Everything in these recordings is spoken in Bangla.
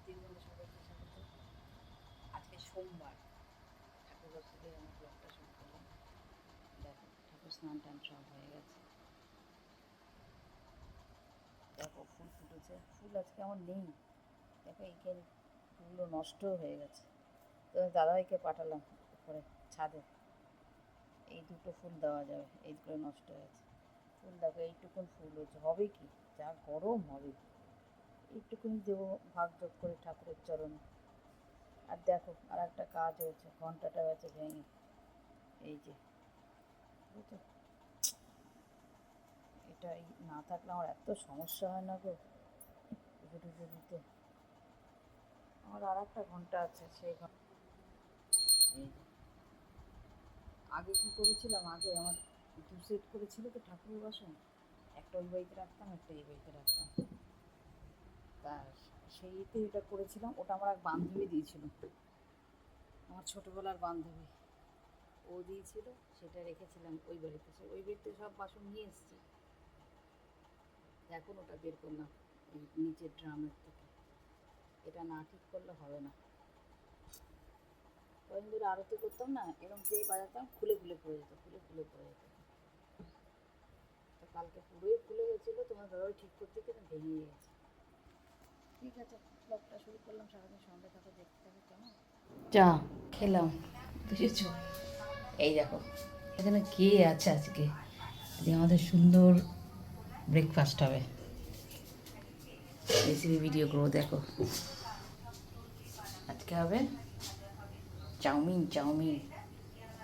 জীবনের সবাইকে স্বাগত। আজকে সোমবার, ঠাকুরঘর থেকে আমার ব্লগটা শুরু করলাম। দেখো ঠাকুর স্নান টান সব হয়ে গেছে। দেখো ফুল ফুটেছে, ফুল আজকে আমার নেই। দেখো এইখানে ফুলগুলো নষ্ট হয়ে গেছে। তো দাদাভাইকে পাঠালাম উপরে ছাদে, এই দুটো ফুল দেওয়া যাবে, এই দুটো নষ্ট হয়ে গেছে। ফুল দেখো এইটুকুন ফুল হয়েছে, হবে কি? যা গরম হবে, এইটুকুনি দেবো ভাগ যোগ করে ঠাকুরের চরণে। আর দেখো আর একটা কাজ হয়েছে, ঘন্টাটা হয়েছে ভেঙে, এই যে বুঝছো, এটা না থাকলে আমার এত সমস্যা হয় না গো পুজো টুজো দিতে। আমার আর একটা ঘন্টা আছে, সেই ঘন্টা এই যে আগে কী করেছিলাম, আগে আমার দু সেট করেছিল তো ঠাকুরের বাসন, একটা ওই বাড়িতে রাখতাম, একটা এই বাড়িতে রাখতাম। তা সেইতে এটা করেছিলাম, ওটা আমার এক বান্ধবী দিয়েছিল, আমার ছোটোবেলার বান্ধবী, ও দিয়েছিল, সেটা রেখেছিলাম ওই বাড়িতে। ওই বাড়িতে সব বাসন নিয়ে এসেছি, এখন ওটা বের করলাম এই নিচের ড্রামের থেকে। এটা না ঠিক করলে হবে না। কদিন ধরে আরতি করতাম না, এরকম যেই বাজাতাম খুলে খুলে পড়ে যেত, খুলে খুলে পড়ে যেত। তো কালকে পুরোই খুলে গেছিলো, তোমার দাদাও ঠিক করতে কিন্তু ভেঙে গেছে। ঠিক আছে, ব্লগটা শুরু করলাম, সারাদিন সঙ্গে থাকো, দেখতে থাকো কেমন। চা খেলাম, বুঝেছ? এই দেখো এখানে কে আছে আজকে, আমাদের সুন্দর ব্রেকফাস্ট হবে, রেসিপি ভিডিও করবো। দেখো আজকে হবে চাউমিন, চাউমিন,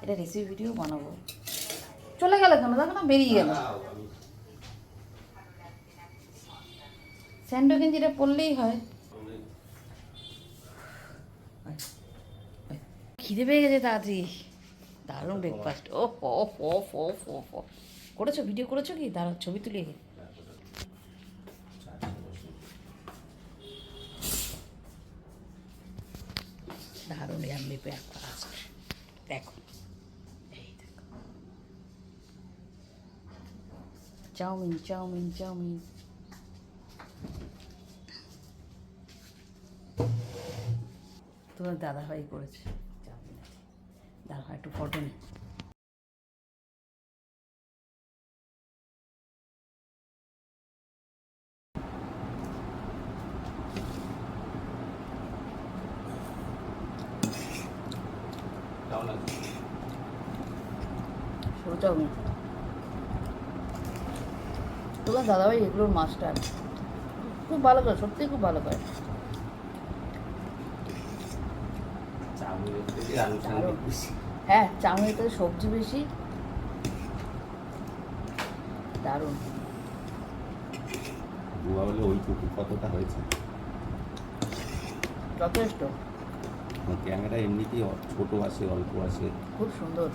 এটা রেসিপি ভিডিও বানাবো। চলে গেল কেন? দেখো না, বেরিয়ে গেল। স্যান্ডো গেঞ্জিটা পরলেই হয়। খিদে পেয়ে গেছে তাড়াতাড়ি। দারুণ ব্রেকফাস্ট। ও ও করেছো, ভিডিও করেছো কি? দাঁড়াও ছবি তুলি। দারুণ ইয়াম্মি ব্রেকফাস্ট। দেখো এই দেখো, চাউমিন চাউমিন চাউমিন। তোমার দাদাভাই করেছে চাউমিন। দাদা একটু ফটো নে। সরু চাউমিন। তোমার দাদাভাই এগুলোর মাস্টার, খুব ভালো করে, সত্যিই খুব ভালো করে। হ্যাঁ, চাউমিনের থেকে সবজি বেশি, দারুণ। বুয়া বলে ওইটুকু কতটা হয়েছে? যথেষ্ট। ক্যামেরা এমনিতেই ছোট আসে, অল্প আসে, খুব সুন্দর।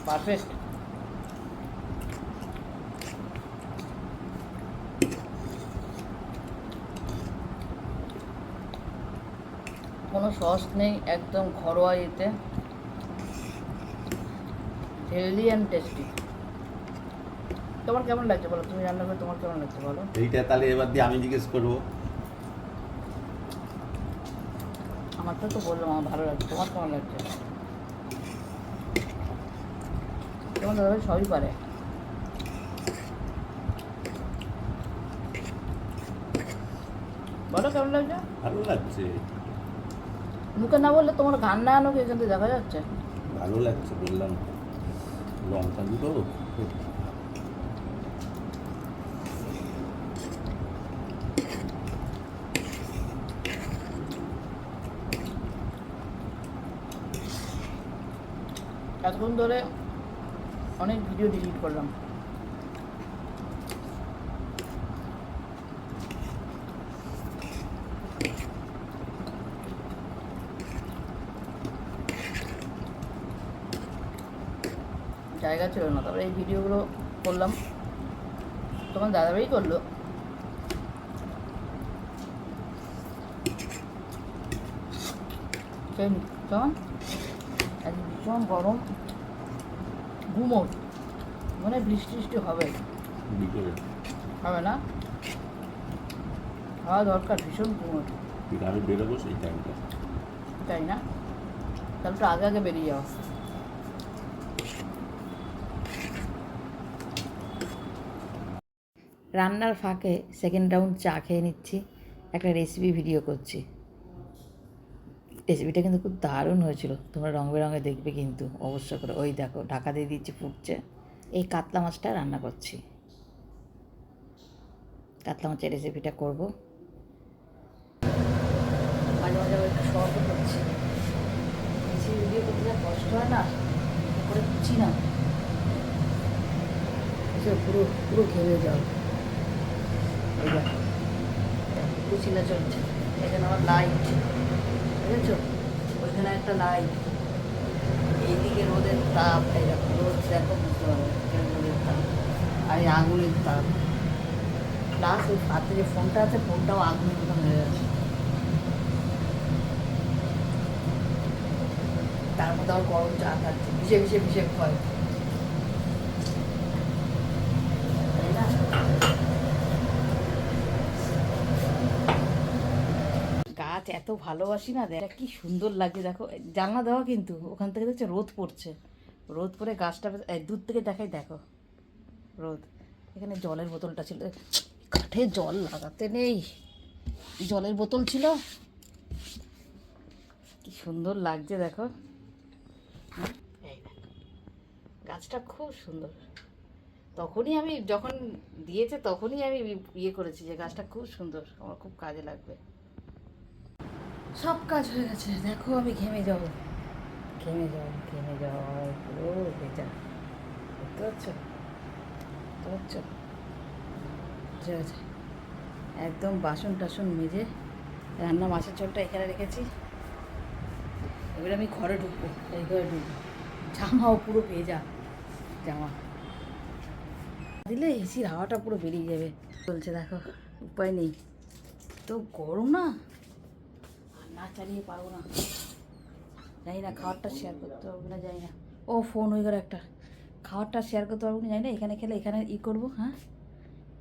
পারফেক্ট। কোনো সস নেই, একদম ঘরোয়া ইয়েতে, হেলদি অ্যান্ড টেস্টি। তোমার কেমন লাগছে বলো? তুমি রান্না করে তোমার কেমন লাগছে বলো? এইটা তাহলে এবার দিয়ে আমি জিজ্ঞেস করবো। আমার তো বললাম আমার ভালো লাগছে, তোমার কেমন লাগছে? তোমার দাদাভাই সবই পারে। বলো কেমন লাগছে? ভালো লাগছে। মুখে না বললে তোমার গান না আনো কি এখান থেকে দেখা যাচ্ছে? ভালো লাগছে বললাম, লঙ্কা দুটো এতক্ষণ ধরে অনেক ভিডিও ডিলিট করলাম, জায়গা ছিল না। তারপরে এই ভিডিওগুলো করলাম, তোমার দাদাভাই করলো। কেমন আজ ভীষণ গরম, ঘুমোট, মানে বৃষ্টি বৃষ্টি হবে। বিকেলে হবে না, খাওয়া দরকার ভীষণ কুমোর। আমি বেরোবো সেই টাইমটা। তাই না? তাহলে তো আগে আগে বেরিয়ে যাও। রান্নার ফাঁকে সেকেন্ড রাউন্ড চা খেয়ে নিচ্ছি, একটা রেসিপি ভিডিও করছি। রেসিপিটা কিন্তু খুব দারুণ হয়েছিল, তোমরা রঙ বেরঙে দেখবে কিন্তু অবশ্য করে। ওই দেখো ঢাকা দিয়ে দিচ্ছি, ফুটছে। এই কাতলা মাছটা রান্না করছি, কাতলা মাছের রেসিপিটা করব। মাঝে মাঝে আবার একটু শর্ট করছি, রেসিপি ভিডিও করতে যা কষ্ট হয় না, করে বুঝছি না, পুরো পুরো ঘেমে যাও। এই দেখো কুচিনা চলছে, এখানে আমার লাইট বুঝেছো, ওইখানে একটা লাইট, এইদিকে রোদের তাপ, এই দেখো রোদ দেখো বুঝতে পারবে রোদের তাপ, আর এই আগুনের তাপ, প্লাস ওই হাতে যে ফোনটা আছে ফোনটাও আগুনের মতন হয়ে গেছে। তার মধ্যে আবার গরম চা খাচ্ছে, ভিসে ভিসে ভিসে হয়, তাই না? গাছ এত ভালোবাসি না, দেখ কি সুন্দর লাগছে। দেখো জানলা দেওয়া, কিন্তু ওখান থেকে দেখছো রোদ পড়ছে, রোদ পড়ে গাছটা দূর থেকে দেখাই, দেখো রোদ। এখানে জলের বোতলটা ছিল, কাঠে জল লাগাতে নেই, জলের বোতল ছিল, কি সুন্দর লাগছে দেখো। এই দেখো গাছটা খুব সুন্দর। তখনই আমি যখন দিয়েছে তখনই আমি ইয়ে করেছি যে গাছটা খুব সুন্দর, আমার খুব কাজে লাগবে। সব কাজ হয়ে গেছে, দেখো আমি ঘেমে যাবো, ঘেমে যাও ঘেমে যাও, পুরো ভেজা, বুঝতে পারছো, বুঝতে পারছো? ঠিক আছে, একদম বাসন টাসন মেজে রান্না মাছের ঝোলটা এখানে রেখেছি। এবারে আমি ঘরে ঢুকবো, এই ঘরে ঢুকবো, জামাও পুরো ভেজা, জামা দিলে এসির হাওয়াটা পুরো বেরিয়ে যাবে। চলছে দেখো, উপায় নেই, তো গরম না, আর না চালিয়ে পারবো না। জানি না খাবারটা শেয়ার করতে পারবো না, জানি না। ও ফোন হয়ে গেল একটা, খাবারটা শেয়ার করতে পারবো না জানি না, এখানে খেলে এখানে করবো। হ্যাঁ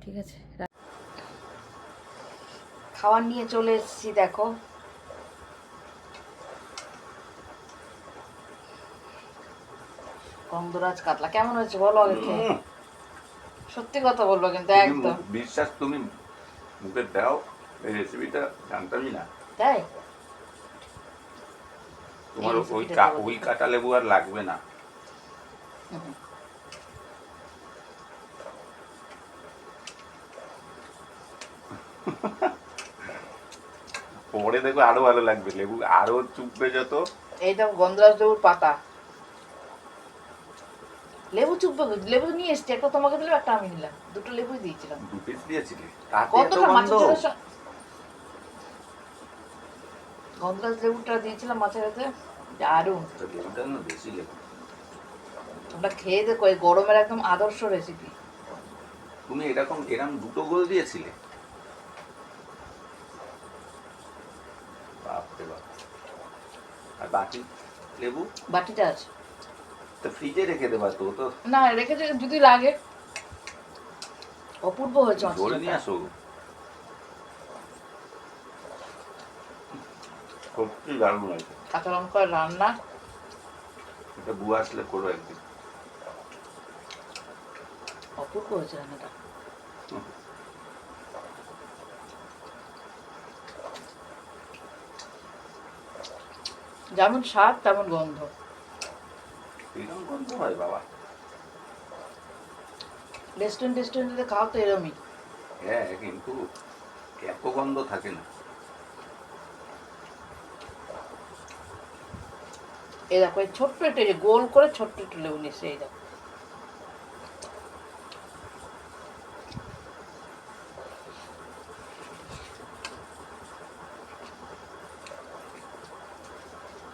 ঠিক আছে, খাবার নিয়ে চলে এসেছি। দেখো গন্ধরাজ কাতলা কেমন হয়েছে বলো আগে খেয়ে। সত্যি কথা বলবো কিন্তু একদম বিশ্বাস, তুমি মুখে দাও, এই রেসিপিটা জানতামই না। তাই তোমার ওই কাঁটা লেবু আর লাগবে না। পরে দেখো আরো ভালো লাগবে, লেবু আরো চুপবে যত। এইটা গন্ধরাজ লেবুর পাতা, লেবু চুপবে, লেবু নিয়ে এসছি, একটা তোমাকে দিলাম, একটা আমি নিলাম, দুটো লেবুই দিয়েছিলাম। দু পিস দিয়েছিলে, তাতে এত কতটা মাছের গন্ধ। ঝোলের গন্ধরাজ লেবুটা দিয়েছিলাম মাছের হাতে, দারুণ। লেবুটা না বেশি লেবু। তোমরা খেয়ে দেখো, এই গরমের একদম আদর্শ রেসিপি। তুমি এরকম দুটো গোল দিয়েছিলে? বাপরে বাপ। আর বাকি লেবু বাটিটা আছে তো ফ্রিজে রেখে দেবা, তো তো না, রেখেছে যদি লাগে। অপূর্ব হয়েছে ধরে নিয়ে আসো। সত্যি দারুণ হয়েছে। কাঁচা লঙ্কার রান্না, এটা বুয়া আসলে করো একদিন। অপূর্ব হয়েছে রান্নাটা। যেমন স্বাদ তেমন গন্ধ। এরকম গন্ধ হয় বাবা? রেস্টুরেন্টে খাও তো এরমই। হ্যাঁ, কিন্তু এত গন্ধ থাকে না। এই দেখো এই ছোট্ট একটা, এই যে গোল করে ছোট্ট একটু লেবু নিচ্ছে, এই দেখো।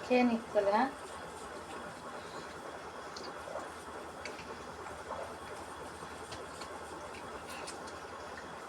খেয়ে নিক তাহলে, হ্যাঁ।